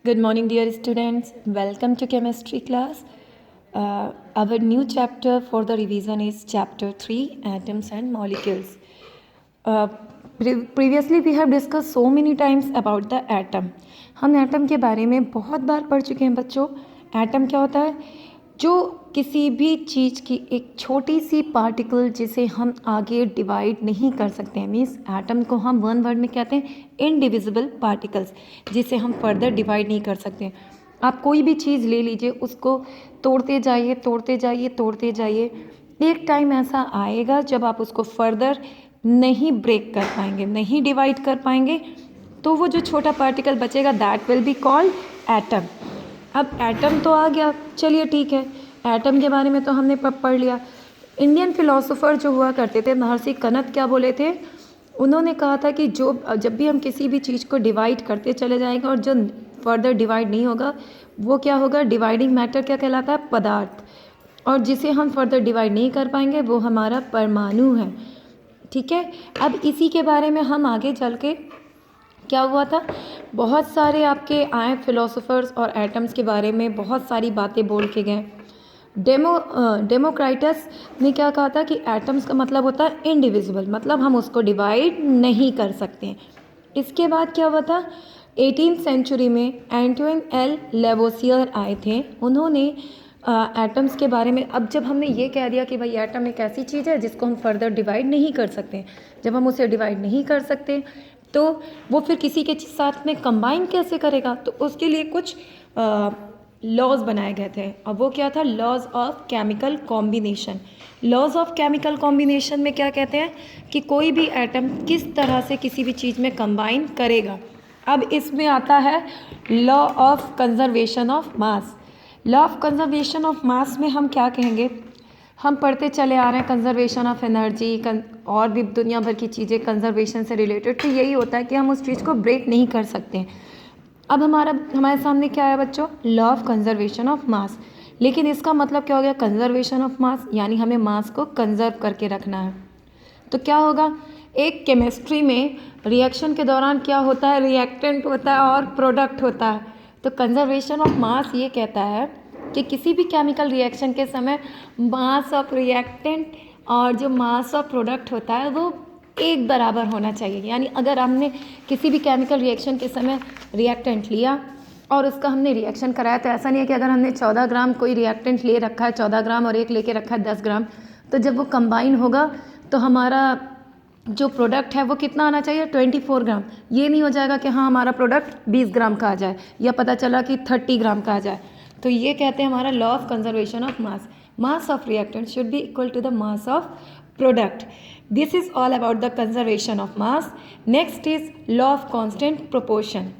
Good morning, dear students. Welcome to chemistry class. Our new chapter for the revision is chapter 3, atoms and molecules. Previously we have discussed so many times about the atom. हम atom के बारे में बहुत बार पढ़ चुके हैं बच्चों. Atom क्या होता है? जो किसी भी चीज़ की एक छोटी सी पार्टिकल जिसे हम आगे डिवाइड नहीं कर सकते हैं, मीन्स एटम को हम वन वर्ड में कहते हैं इनडिविजिबल पार्टिकल्स, जिसे हम फर्दर डिवाइड नहीं कर सकते. आप कोई भी चीज़ ले लीजिए, उसको तोड़ते जाइए तोड़ते जाइए तोड़ते जाइए, एक टाइम ऐसा आएगा जब आप उसको फर्दर नहीं ब्रेक कर पाएंगे, नहीं डिवाइड कर पाएंगे, तो वो जो छोटा पार्टिकल बचेगा that will be called atom. अब एटम तो आ गया, चलिए ठीक है, एटम के बारे में तो हमने पढ़ लिया. इंडियन फिलोसोफर जो हुआ करते थे, महर्षि कनत क्या बोले थे? उन्होंने कहा था कि जब भी हम किसी भी चीज़ को डिवाइड करते चले जाएंगे और जो फर्दर डिवाइड नहीं होगा वो क्या होगा? डिवाइडिंग मैटर क्या कहलाता है? पदार्थ. और जिसे हम फर्दर डिवाइड नहीं कर पाएंगे वो हमारा परमाणु है. ठीक है, अब इसी के बारे में हम आगे चल के क्या हुआ था, बहुत सारे आपके आए फिलोसोफर्स और एटम्स के बारे में बहुत सारी बातें बोल के गए. डेमोक्राइटस ने क्या कहा था कि एटम्स का मतलब होता है इनडिविजिबल, मतलब हम उसको डिवाइड नहीं कर सकते. इसके बाद क्या हुआ था, 18th सेंचुरी में एंटोइन एल लेवोसियर आए थे. उन्होंने एटम्स के बारे में, अब जब हमने ये कह दिया कि भाई एटम एक ऐसी चीज़ है जिसको हम फर्दर डिवाइड नहीं कर सकते, जब हम उसे डिवाइड नहीं कर सकते तो वो फिर किसी के साथ में कंबाइन कैसे करेगा? तो उसके लिए कुछ लॉज बनाए गए थे. अब वो क्या था? Laws of chemical combination. Laws of chemical combination में क्या कहते हैं कि कोई भी एटम किस तरह से किसी भी चीज़ में कंबाइन करेगा. अब इसमें आता है law of conservation of mass. Law of conservation of मास में हम क्या कहेंगे? हम पढ़ते चले आ रहे हैं कंजर्वेशन ऑफ एनर्जी, और भी दुनिया भर की चीज़ें कंजर्वेशन से रिलेटेड. तो यही होता है कि हम उस चीज़ को ब्रेक नहीं कर सकते. अब हमारे सामने क्या है बच्चों? लॉ ऑफ कंजर्वेशन ऑफ मास. लेकिन इसका मतलब क्या हो गया? कंजर्वेशन ऑफ मास, यानी हमें मास को कंजर्व करके रखना है. तो क्या होगा? एक केमिस्ट्री में रिएक्शन के दौरान क्या होता है? रिएक्टेंट होता है और प्रोडक्ट होता है. तो कंजर्वेशन ऑफ मास ये कहता है कि किसी भी केमिकल रिएक्शन के समय मास ऑफ रिएक्टेंट और जो मास ऑफ प्रोडक्ट होता है वो एक बराबर होना चाहिए. यानी अगर हमने किसी भी केमिकल रिएक्शन के समय रिएक्टेंट लिया और उसका हमने रिएक्शन कराया, तो ऐसा नहीं है कि अगर हमने 14 ग्राम कोई रिएक्टेंट ले रखा है, 14 ग्राम और एक लेके रखा है 10 ग्राम, तो जब वो कंबाइन होगा तो हमारा जो प्रोडक्ट है वो कितना आना चाहिए? 24 ग्राम. ये नहीं हो जाएगा कि हाँ हमारा प्रोडक्ट 20 ग्राम का आ जाए या पता चला कि 30 ग्राम का आ जाए. तो ये कहते हैं हमारा law of conservation of mass. Mass of reactant should be equal to the mass of product. This is all about the conservation of mass. Next is law of constant proportion.